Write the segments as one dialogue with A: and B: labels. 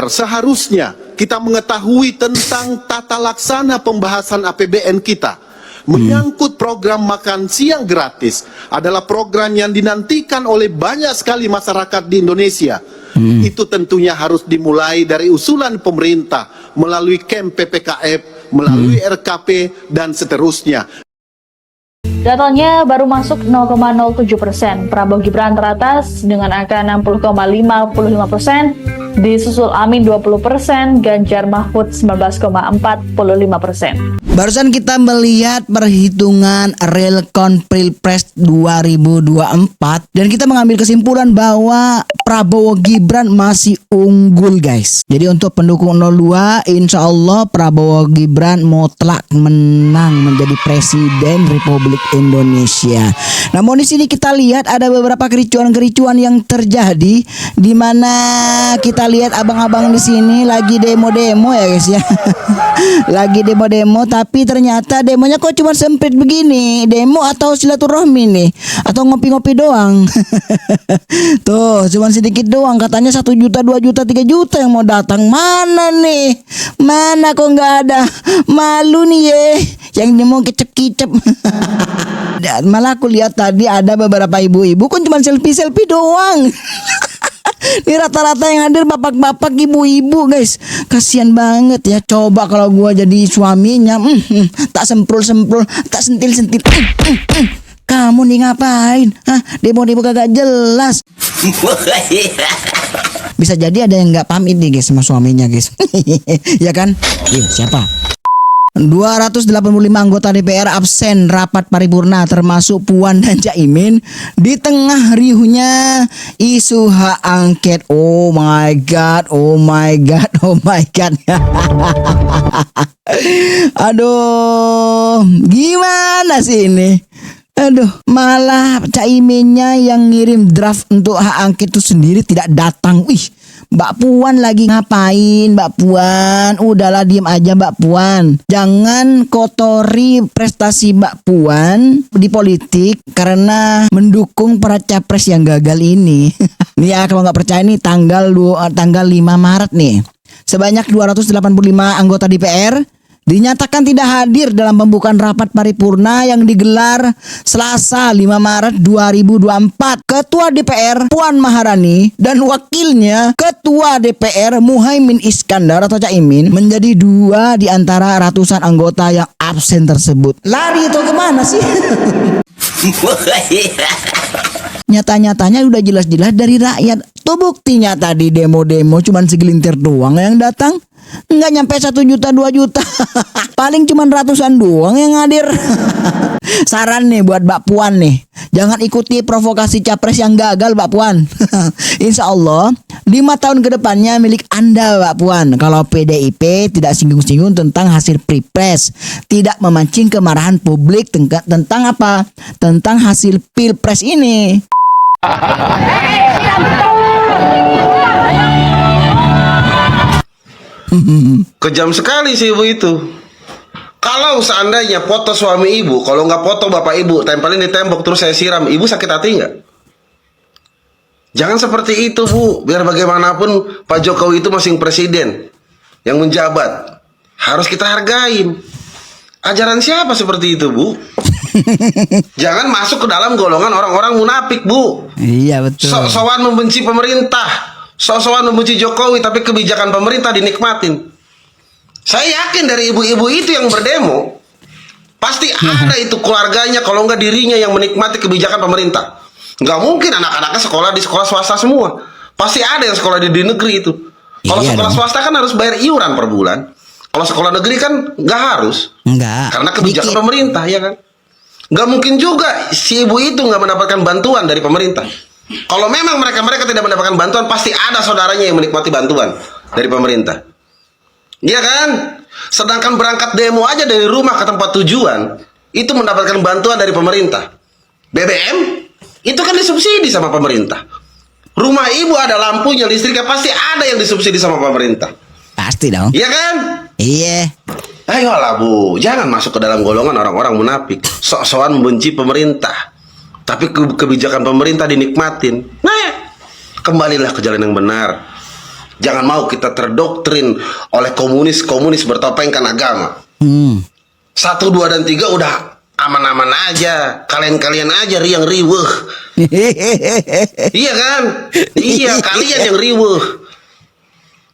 A: Seharusnya kita mengetahui tentang tata laksana pembahasan APBN kita. Menyangkut program makan siang gratis adalah program yang dinantikan oleh banyak sekali masyarakat di Indonesia. Itu tentunya harus dimulai dari usulan pemerintah melalui KEM PPKF, melalui RKP, dan seterusnya.
B: Datanya baru masuk 0,07%, Prabowo Gibran teratas dengan angka 60,55%, disusul Amin 20%, Ganjar Mahfud 19,45%.
C: Barusan kita melihat perhitungan real count Pilpres 2024 dan kita mengambil kesimpulan bahwa Prabowo Gibran masih unggul, guys. Jadi untuk pendukung 02, insya Allah Prabowo Gibran mutlak menang menjadi Presiden Republik Indonesia. Namun di sini kita lihat ada beberapa kericuan-kericuan yang terjadi, di mana kita lihat abang-abang di sini lagi demo-demo ya, guys ya. Lagi demo-demo, tapi ternyata demonya kok cuma sempit begini. Demo atau silaturahmi nih, atau ngopi-ngopi doang. Tuh, cuma sedikit doang, katanya 1 juta, 2 juta, 3 juta yang mau datang. Mana nih? Mana kok nggak ada? Malu nih ye, yang demo kicep-kicep. Dan malah aku lihat tadi ada beberapa ibu-ibu kan cuma selfie-selfie doang. Ini rata-rata yang hadir bapak-bapak, ibu-ibu, guys. Kasihan banget ya. Coba kalau gua jadi suaminya, tak semprul-semprul, tak sentil-sentil. Kamu nih ngapain? Hah? Demo-demo kagak jelas. Bisa jadi ada yang nggak pamit nih, guys, sama suaminya, guys. Ya kan? Siapa? 285 anggota DPR absen rapat paripurna termasuk Puan dan Caimin di tengah riuhnya isu hak angket. Oh my god, oh my god, oh my god. Aduh, gimana sih ini? Aduh, malah Caiminnya yang ngirim draft untuk hak angket itu sendiri tidak datang. Wih, Mbak Puan lagi ngapain, Mbak Puan? Udahlah, diem aja Mbak Puan. Jangan kotori prestasi Mbak Puan di politik karena mendukung para capres yang gagal ini. Nih ya, kalau nggak percaya nih tanggal 5 Maret nih. Sebanyak 285 anggota DPR dinyatakan tidak hadir dalam pembukaan rapat paripurna yang digelar Selasa 5 Maret 2024. Ketua DPR Puan Maharani dan wakilnya Ketua DPR Muhaimin Iskandar atau Caimin menjadi 2 di antara ratusan anggota yang absen tersebut. Lari itu kemana sih? Nyata-nyatanya udah jelas-jelas dari rakyat. Tuh buktinya tadi demo-demo cuman segelintir doang yang datang. Nggak nyampe 1 juta, 2 juta. Paling cuman ratusan doang yang hadir. Saran nih buat Mbak Puan nih, jangan ikuti provokasi capres yang gagal, Mbak Puan. Insya Allah 5 tahun ke depannya milik Anda, Mbak Puan. Kalau PDIP tidak singgung-singgung tentang hasil Pilpres, tidak memancing kemarahan publik tentang apa? Tentang hasil Pilpres ini.
D: Kejam sekali sih ibu itu. Kalau seandainya foto suami ibu, kalau nggak foto bapak ibu, tempelin di tembok terus saya siram, ibu sakit hati nggak? Jangan seperti itu, Bu. Biar bagaimanapun Pak Jokowi itu masih presiden yang menjabat, harus kita hargain. Ajaran siapa seperti itu, Bu? Jangan masuk ke dalam golongan orang-orang munafik, Bu.
C: Iya, betul.
D: Sok-sokan membenci pemerintah, sok-sokan membenci Jokowi, tapi kebijakan pemerintah dinikmatin. Saya yakin dari ibu-ibu itu yang berdemo, pasti ada itu keluarganya, kalau enggak dirinya yang menikmati kebijakan pemerintah. Nggak mungkin anak-anaknya sekolah di sekolah swasta semua. Pasti ada yang sekolah di negeri itu. Kalau sekolah swasta kan harus bayar iuran per bulan. Kalau sekolah negeri kan nggak harus.
C: Enggak.
D: Karena kebijakan pemerintah, ya kan? Nggak mungkin juga si ibu itu nggak mendapatkan bantuan dari pemerintah. Kalau memang mereka tidak mendapatkan bantuan, pasti ada saudaranya yang menikmati bantuan dari pemerintah. Iya kan? Sedangkan berangkat demo aja dari rumah ke tempat tujuan, itu mendapatkan bantuan dari pemerintah. BBM, itu kan disubsidi sama pemerintah. Rumah ibu ada lampunya, listriknya, pasti ada yang disubsidi sama pemerintah.
C: Pasti dong.
D: Iya kan?
C: Iya.
D: Ayolah Bu, jangan masuk ke dalam golongan orang-orang munafik. Sok-sokan membenci pemerintah, tapi kebijakan pemerintah dinikmatin. Nah, kembalilah ke jalan yang benar. Jangan mau kita terdoktrin oleh komunis bertopengkan agama. 1, 2, dan 3 udah aman-aman aja. Kalian aja yang riweuh. Iya kan? Iya, kalian yang riweuh.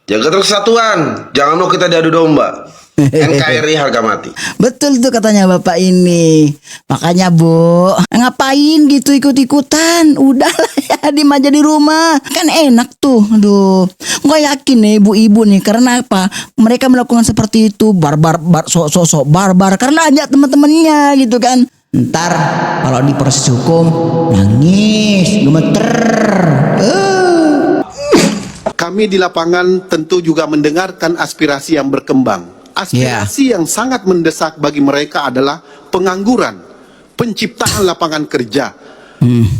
D: Jaga terus kesatuan. Jangan mau kita diadu domba. NKRI harga mati.
C: Betul tuh katanya bapak ini. Makanya Bu, ngapain gitu ikut-ikutan? Udahlah ya, diem aja di rumah. Kan enak tuh. Aduh, gue yakin nih ibu-ibu nih. Karena apa? Mereka melakukan seperti itu barbar, sok barbar. Karena ajak teman-temannya gitu kan. Ntar kalau di proses hukum nangis, gemeter.
A: Kami di lapangan tentu juga mendengarkan aspirasi yang berkembang. Aspirasi yang sangat mendesak bagi mereka adalah pengangguran, penciptaan lapangan kerja,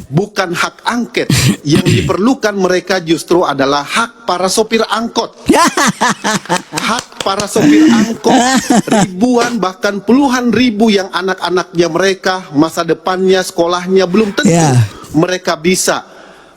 A: bukan hak angket. Yang diperlukan mereka justru adalah hak para sopir angkot. Hak para sopir angkot, ribuan bahkan puluhan ribu yang anak-anaknya mereka, masa depannya, sekolahnya belum tentu mereka bisa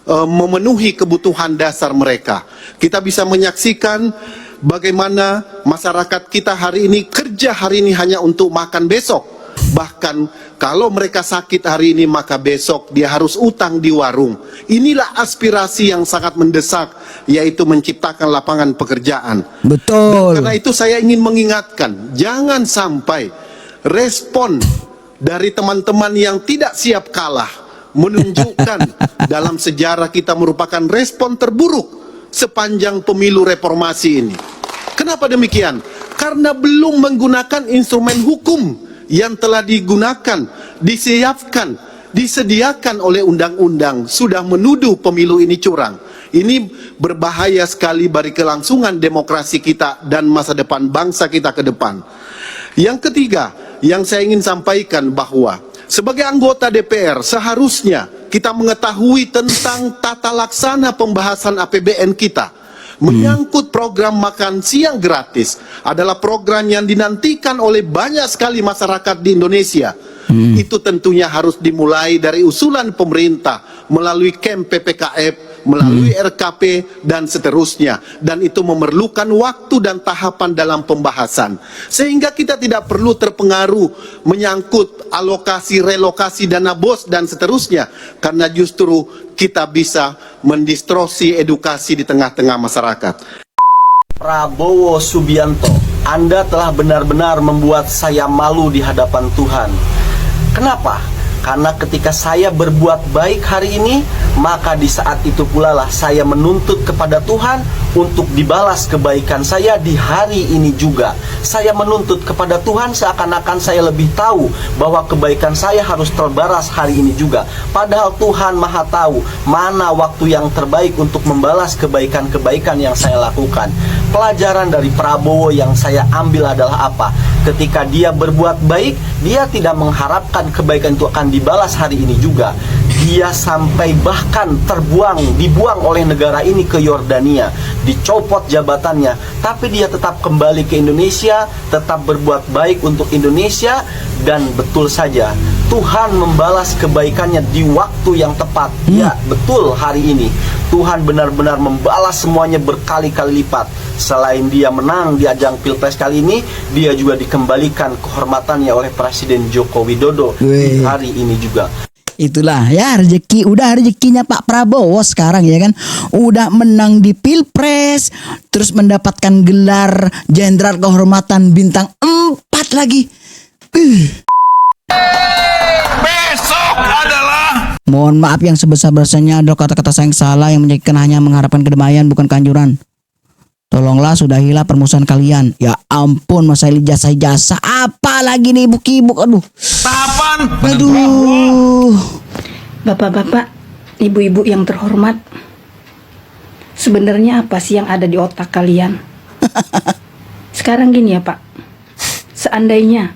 A: memenuhi kebutuhan dasar mereka. Kita bisa menyaksikan bagaimana masyarakat kita hari ini kerja hari ini hanya untuk makan besok. Bahkan kalau mereka sakit hari ini maka besok dia harus utang di warung. Inilah aspirasi yang sangat mendesak, yaitu menciptakan lapangan pekerjaan.
C: Betul.
A: Dan karena itu saya ingin mengingatkan, jangan sampai respon dari teman-teman yang tidak siap kalah menunjukkan dalam sejarah kita merupakan respon terburuk sepanjang pemilu reformasi ini. Kenapa demikian? Karena belum menggunakan instrumen hukum yang telah digunakan, disiapkan, disediakan oleh undang-undang, sudah menuduh pemilu ini curang. Ini berbahaya sekali bagi kelangsungan demokrasi kita dan masa depan bangsa kita ke depan. Yang ketiga, yang saya ingin sampaikan bahwa sebagai anggota DPR seharusnya kita mengetahui tentang tata laksana pembahasan APBN kita. Menyangkut program makan siang gratis adalah program yang dinantikan oleh banyak sekali masyarakat di Indonesia. Itu tentunya harus dimulai dari usulan pemerintah melalui camp PPKF, melalui RKP dan seterusnya. Dan itu memerlukan waktu dan tahapan dalam pembahasan. Sehingga kita tidak perlu terpengaruh menyangkut alokasi, relokasi dana BOS dan seterusnya. Karena justru kita bisa mendistorsi edukasi di tengah-tengah masyarakat.
E: Prabowo Subianto, Anda telah benar-benar membuat saya malu di hadapan Tuhan. Kenapa? Karena ketika saya berbuat baik hari ini, maka di saat itu pula lah saya menuntut kepada Tuhan untuk dibalas kebaikan saya di hari ini juga. Saya menuntut kepada Tuhan seakan-akan saya lebih tahu bahwa kebaikan saya harus terbalas hari ini juga. Padahal Tuhan Maha tahu mana waktu yang terbaik untuk membalas kebaikan-kebaikan yang saya lakukan. Pelajaran dari Prabowo yang saya ambil adalah apa? Ketika dia berbuat baik, dia tidak mengharapkan kebaikan itu akan dibalas hari ini juga. Dia sampai bahkan dibuang oleh negara ini ke Yordania, dicopot jabatannya, tapi dia tetap kembali ke Indonesia, tetap berbuat baik untuk Indonesia. Dan betul saja, Tuhan membalas kebaikannya di waktu yang tepat. Ya, betul, hari ini Tuhan benar-benar membalas semuanya berkali-kali lipat. Selain dia menang di ajang Pilpres kali ini, dia juga dikembalikan kehormatannya oleh Presiden Joko Widodo di hari ini juga.
C: Itulah ya rezeki, udah rezekinya Pak Prabowo sekarang ya kan. Udah menang di Pilpres, terus mendapatkan gelar Jenderal Kehormatan Bintang 4 lagi.
F: Besok adalah,
C: Mohon maaf yang sebesar-besarnya ada kata-kata saya yang salah yang menjadikan hanya mengharapkan kedamaian bukan kehancuran. Tolonglah sudahilah permusuhan kalian. Ya ampun, masa ijazah apa lagi nih ibu-ibu, aduh.
F: tahapan
C: Aduh.
G: Bapak-bapak, ibu-ibu yang terhormat, sebenarnya apa sih yang ada di otak kalian? Sekarang gini ya Pak, seandainya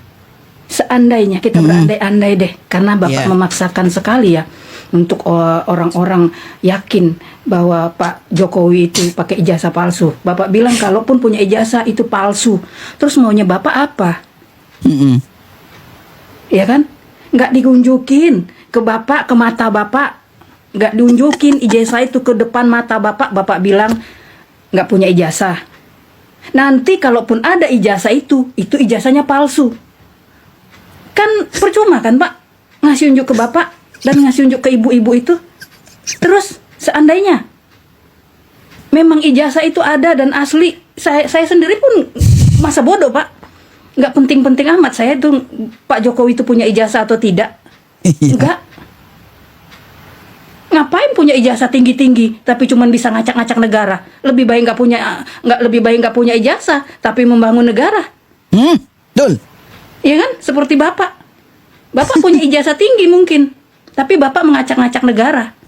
G: kita berandai-andai deh, karena Bapak memaksakan sekali ya untuk orang-orang yakin bahwa Pak Jokowi itu pakai ijazah palsu. Bapak bilang kalaupun punya ijazah itu palsu. Terus maunya Bapak apa? Ya kan? Nggak diunjukin ke Bapak, ke mata Bapak. Nggak diunjukin ijazah itu ke depan mata Bapak. Bapak bilang nggak punya ijazah. Nanti kalaupun ada ijazah itu ijazahnya palsu. Kan percuma kan Pak ngasih unjuk ke Bapak dan ngasih unjuk ke ibu-ibu itu. Terus seandainya memang ijazah itu ada dan asli, saya sendiri pun masa bodoh Pak. Nggak penting-penting amat saya tuh Pak Jokowi itu punya ijazah atau tidak. Enggak. Ngapain punya ijazah tinggi-tinggi tapi cuman bisa ngacak-ngacak negara? Lebih baik nggak punya ijazah tapi membangun negara.
C: Betul.
G: Iya kan? Seperti Bapak. Bapak punya ijazah tinggi mungkin, tapi Bapak mengacak-ngacak negara.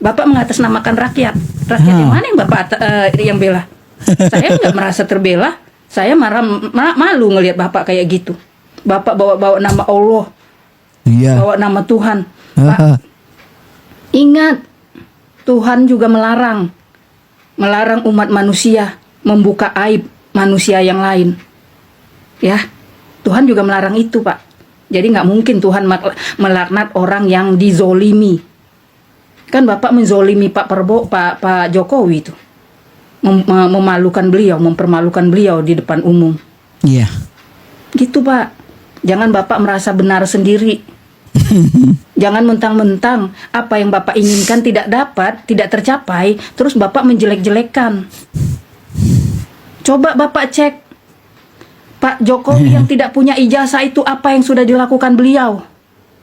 G: Bapak mengatasnamakan rakyat. Rakyat yang mana yang Bapak yang bela? Saya nggak merasa terbela. Saya malu ngelihat Bapak kayak gitu. Bapak bawa nama Allah,
C: Iya.
G: bawa nama Tuhan. Pak, ingat, Tuhan juga melarang umat manusia membuka aib manusia yang lain. Ya, Tuhan juga melarang itu, Pak. Jadi nggak mungkin Tuhan melaknat orang yang dizolimi. Kan Bapak menzolimi Pak Jokowi itu, memalukan beliau, mempermalukan beliau di depan umum.
C: Iya.
G: Gitu Pak. Jangan Bapak merasa benar sendiri. Jangan mentang-mentang apa yang Bapak inginkan tidak dapat, tidak tercapai, terus Bapak menjelek-jelekan. Coba Bapak cek Pak Jokowi yang tidak punya ijazah itu apa yang sudah dilakukan beliau.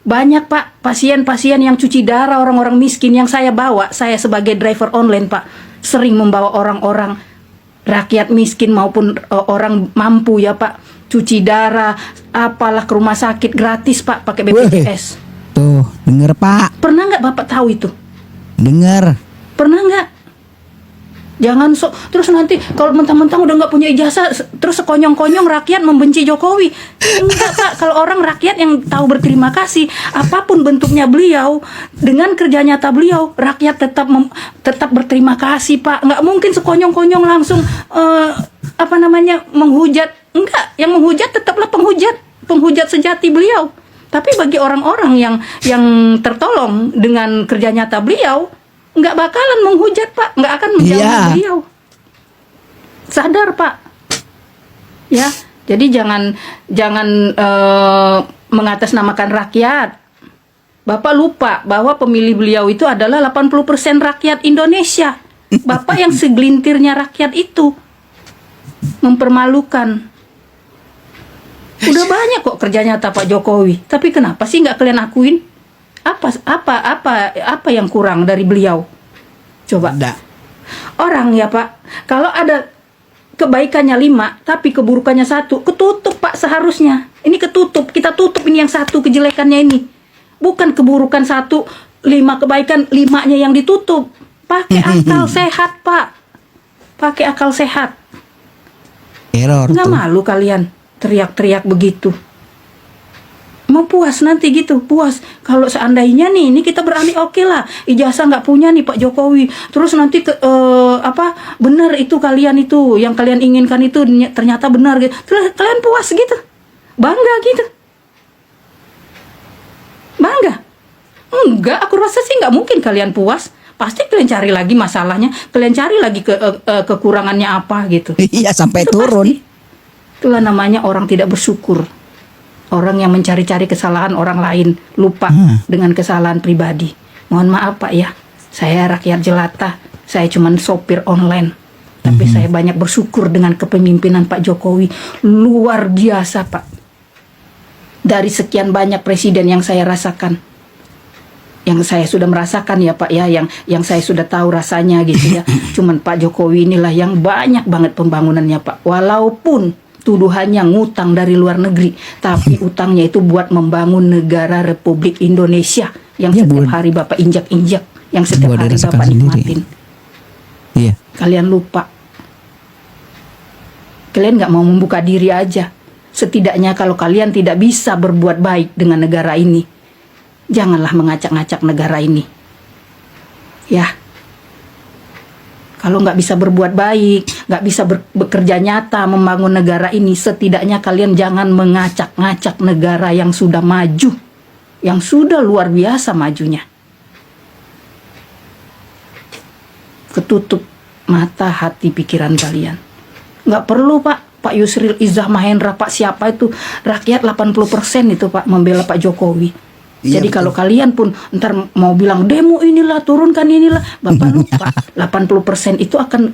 G: Banyak Pak pasien-pasien yang cuci darah orang-orang miskin yang saya bawa. Saya sebagai driver online Pak sering membawa orang-orang rakyat miskin maupun orang mampu ya Pak, cuci darah apalah ke rumah sakit gratis Pak pakai BPJS.
C: Tuh, denger Pak.
G: Pernah nggak Bapak tahu itu?
C: Denger.
G: Pernah nggak? Jangan terus nanti kalau mentang-mentang udah nggak punya ijazah terus sekonyong-konyong rakyat membenci Jokowi. Enggak Pak, kalau orang rakyat yang tahu berterima kasih apapun bentuknya beliau dengan kerja nyata beliau, rakyat tetap berterima kasih Pak. Nggak mungkin sekonyong-konyong langsung menghujat. Enggak, yang menghujat tetaplah penghujat sejati beliau. Tapi bagi orang-orang yang tertolong dengan kerja nyata beliau, nggak bakalan menghujat Pak, nggak akan menjauhi beliau. Sadar Pak, ya. Jadi jangan mengatasnamakan rakyat. Bapak lupa bahwa pemilih beliau itu adalah 80% rakyat Indonesia. Bapak yang segelintirnya rakyat itu mempermalukan. Udah banyak kok kerja nyata Pak Jokowi, tapi kenapa sih nggak kalian akuin? Apa yang kurang dari beliau? Coba. Orang ya Pak, kalau ada kebaikannya 5, tapi keburukannya 1, ketutup Pak seharusnya. Ini ketutup, kita tutup ini yang 1 kejelekannya ini. Bukan keburukan 1, 5 kebaikan, 5-nya yang ditutup. Pakai akal sehat Pak. Pakai akal sehat.
C: Error
G: Nggak
C: tuh.
G: malu kalian teriak-teriak begitu. Mau puas nanti gitu, puas. Kalau seandainya nih, ini kita beralih oke lah. Ijazah nggak punya nih Pak Jokowi. Terus nanti benar itu kalian itu yang kalian inginkan itu ternyata benar gitu. Terus kalian puas gitu, bangga gitu, bangga? Enggak, aku rasa sih nggak mungkin kalian puas. Pasti kalian cari lagi masalahnya, kalian cari lagi kekurangannya apa gitu.
C: Iya, sampai
G: Itu
C: turun.
G: pasti. Itulah namanya orang tidak bersyukur. Orang yang mencari-cari kesalahan orang lain, lupa dengan kesalahan pribadi. Mohon maaf Pak ya, saya rakyat jelata, saya cuma sopir online. Tapi saya banyak bersyukur dengan kepemimpinan Pak Jokowi. Luar biasa Pak. Dari sekian banyak presiden yang saya rasakan, yang saya sudah merasakan ya Pak ya, yang saya sudah tahu rasanya gitu ya. Cuman Pak Jokowi inilah yang banyak banget pembangunannya Pak. Walaupun tuduhannya ngutang dari luar negeri, tapi utangnya itu buat membangun negara Republik Indonesia yang setiap hari Bapak injak-injak, yang setiap
C: buat
G: hari
C: dirasakan
G: Bapak
C: sendiri.
G: nikmatin.
C: Iya.
G: Kalian lupa. Kalian nggak mau membuka diri aja. Setidaknya kalau kalian tidak bisa berbuat baik dengan negara ini, janganlah mengacak-ngacak negara ini. Ya. Kalau nggak bisa berbuat baik, nggak bisa bekerja nyata membangun negara ini, setidaknya kalian jangan mengacak-ngacak negara yang sudah maju, yang sudah luar biasa majunya. Ketutup mata, hati, pikiran kalian. Nggak perlu Pak Yusril Izzah Mahendra, Pak siapa itu, rakyat 80% itu Pak membela Pak Jokowi.
C: Iya,
G: Jadi
C: betul.
G: kalau kalian pun ntar mau bilang demo inilah, turunkan inilah, Bapak lupa 80% itu akan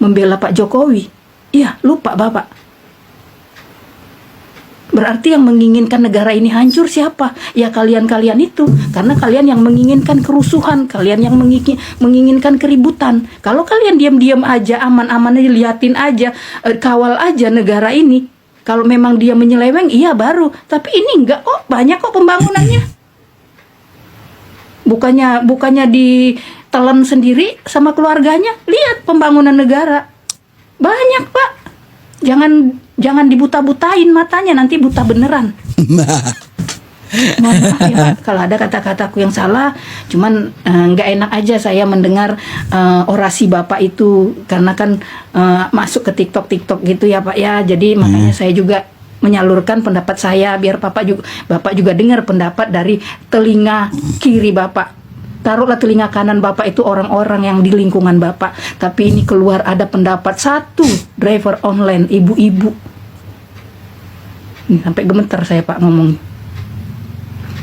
G: membela Pak Jokowi. Iya, lupa Bapak. Berarti yang menginginkan negara ini hancur siapa? Ya kalian-kalian itu. Karena kalian yang menginginkan kerusuhan, kalian yang menginginkan keributan. Kalau kalian diam-diam aja, aman-aman aja, liatin aja, kawal aja negara ini. Kalau memang dia menyeleweng, iya baru. Tapi ini enggak kok, banyak kok pembangunannya. Bukannya ditelan sendiri sama keluarganya. Lihat pembangunan negara. Banyak Pak. Jangan dibuta-butain matanya, nanti buta beneran. Mohon maaf ya Pak, kalau ada kata-kataku yang salah, cuman nggak enak aja saya mendengar orasi Bapak itu, karena kan masuk ke TikTok gitu ya Pak ya, jadi makanya saya juga menyalurkan pendapat saya biar Bapak juga dengar pendapat dari telinga kiri Bapak. Taruhlah telinga kanan Bapak itu orang-orang yang di lingkungan Bapak, tapi ini keluar ada pendapat satu driver online, ibu-ibu. Ini sampai gemeter saya Pak ngomong.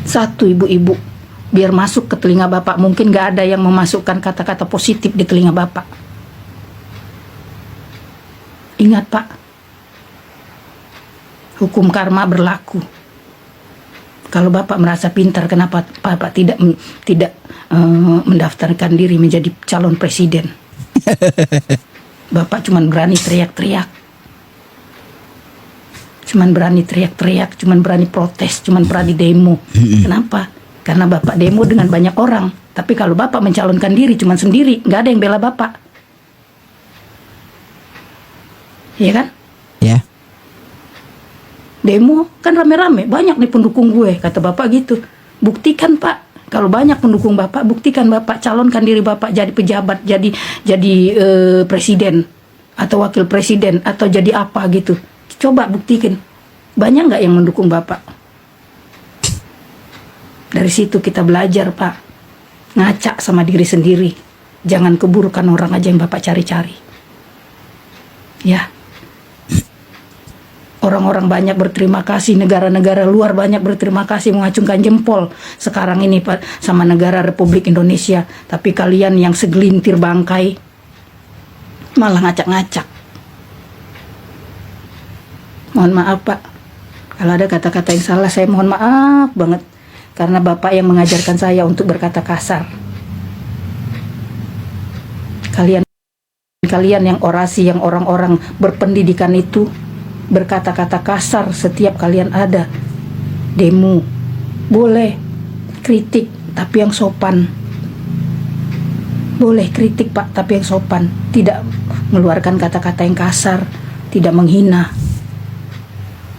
G: Satu ibu-ibu, biar masuk ke telinga Bapak. Mungkin gak ada yang memasukkan kata-kata positif di telinga Bapak. Ingat Pak, hukum karma berlaku. Kalau Bapak merasa pintar, kenapa Bapak tidak mendaftarkan diri menjadi calon presiden? Bapak cuman berani teriak-teriak. Cuman berani teriak-teriak, cuman berani protes, cuman berani demo. Kenapa? Karena Bapak demo dengan banyak orang. Tapi kalau Bapak mencalonkan diri cuman sendiri, nggak ada yang bela Bapak. Iya kan?
C: Ya.
G: Demo kan rame-rame, banyak nih pendukung gue, kata Bapak gitu. Buktikan Pak, kalau banyak pendukung Bapak, buktikan Bapak, calonkan diri Bapak jadi pejabat, jadi presiden atau wakil presiden atau jadi apa gitu. Coba buktikan, banyak nggak yang mendukung Bapak? Dari situ kita belajar Pak, ngaca sama diri sendiri, jangan keburukan orang aja yang Bapak cari-cari. Ya. Orang-orang banyak berterima kasih, negara-negara luar banyak berterima kasih, mengacungkan jempol sekarang ini Pak sama negara Republik Indonesia. Tapi kalian yang segelintir bangkai malah ngacak-ngacak. Mohon maaf Pak, kalau ada kata-kata yang salah saya mohon maaf banget. Karena Bapak yang mengajarkan saya untuk berkata kasar. Kalian yang orasi, yang orang-orang berpendidikan itu berkata-kata kasar setiap kalian ada demo. Boleh kritik tapi yang sopan. Boleh kritik Pak tapi yang sopan, tidak mengeluarkan kata-kata yang kasar, tidak menghina.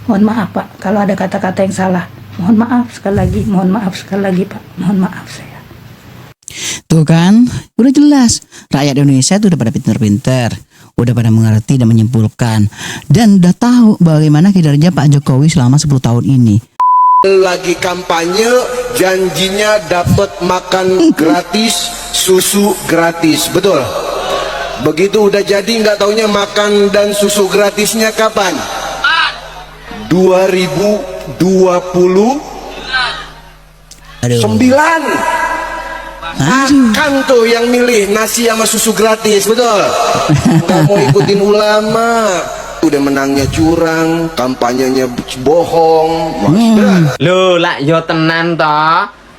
G: Mohon maaf Pak kalau ada kata-kata yang salah. Mohon maaf sekali lagi, mohon maaf sekali lagi Pak, mohon maaf saya.
C: Tuh kan, udah jelas. Rakyat Indonesia itu udah pada pinter-pinter, udah pada mengerti dan menyimpulkan, dan udah tahu bagaimana kinerja Pak Jokowi selama 10 tahun ini.
H: Lagi kampanye, janjinya dapat makan gratis, susu gratis, betul? Begitu udah jadi nggak taunya makan dan susu gratisnya kapan? 2029. Makan tuh yang milih nasi sama susu gratis, betul? Nggak mau ikutin ulama, udah menangnya curang, kampanyenya bohong.
I: Lho lak yo tenan to,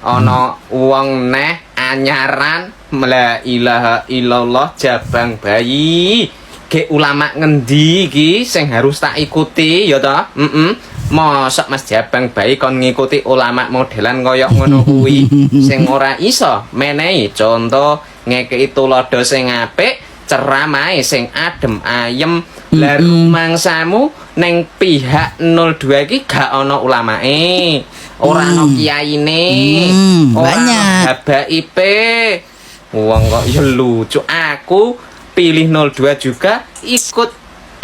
I: ana wong neh anyaran la ilaha illallah jabang bayi. Ge ulama ngendi iki sing harus tak ikuti ya to? Mosok Mas Jabang bayi kon ngikuti ulama modelan koyok ngono kuwi sing ora iso menehi contoh ngekeki tulodo sing apik, ceramahe sing adem ayem. Lah rumangsamu ning pihak 02 iki gak ana ulamae, ora ana kiyaine, ora ana habaipe. Wong kok ya lucu, aku pilih 02 juga ikut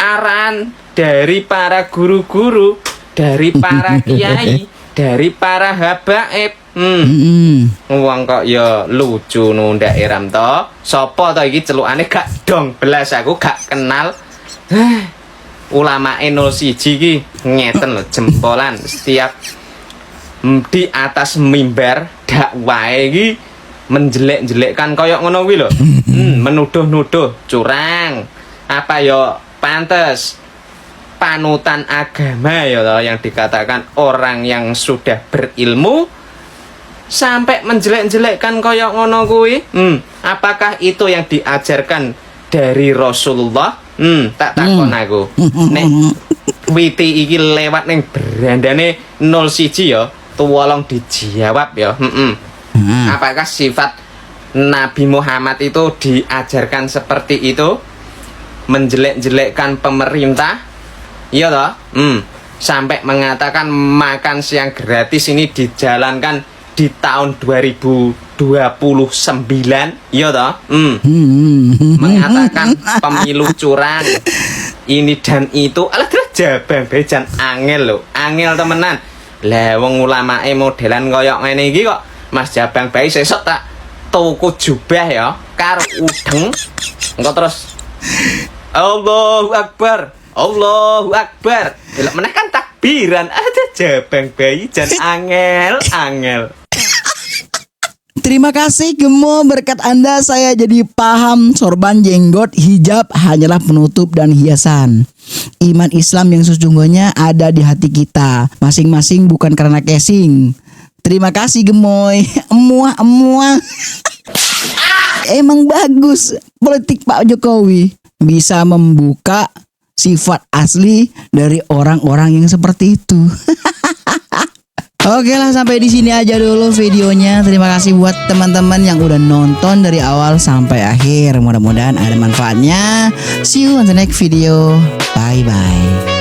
I: arahan dari para guru-guru, dari para kiai, dari para habaib. Wong kok ya lucu nu ndak eram to. Sopo to iki celukane gak dong belas aku gak kenal. Ulama 01 iki ngeten lho jempolan setiap di atas mimbar dakwahe iki menjelek-jelekkan koyok ngono kuwi lho. Menuduh-nuduh curang. Apa ya pantes panutan agama ya toh yang dikatakan orang yang sudah berilmu sampai menjelek-jelekkan koyok ngono kuwi. Apakah itu yang diajarkan dari Rasulullah? Tak takon aku. Nek witi iki lewat ning berandane 01 ya, tolong dijawab ya. Apakah sifat Nabi Muhammad itu diajarkan seperti itu? Menjelek-jelekkan pemerintah? Iya toh? Sampai mengatakan makan siang gratis ini dijalankan di tahun 2029, iya toh? Mengatakan pemilu curang ini dan itu. Alah jabang bejan angel lho, angel temenan. Lah wong ulamae modelan koyok ngene iki kok Mas Jabang bae sesuk tak tuku jubah ya karo udeng. Engko terus Allahu Akbar, Allahu Akbar. Delok meneh kan takbiran. Ada Jabang bayi jan angel.
C: Terima kasih Gemo, berkat Anda saya jadi paham sorban, jenggot, hijab hanyalah penutup dan hiasan. Iman Islam yang sesungguhnya ada di hati kita masing-masing, bukan karena casing. Terima kasih Gemoy. Emuah. Emang bagus politik Pak Jokowi, bisa membuka sifat asli dari orang-orang yang seperti itu. Oke lah, sampai di sini aja dulu videonya. Terima kasih buat teman-teman yang udah nonton dari awal sampai akhir. Mudah-mudahan ada manfaatnya. See you on the next video. Bye bye.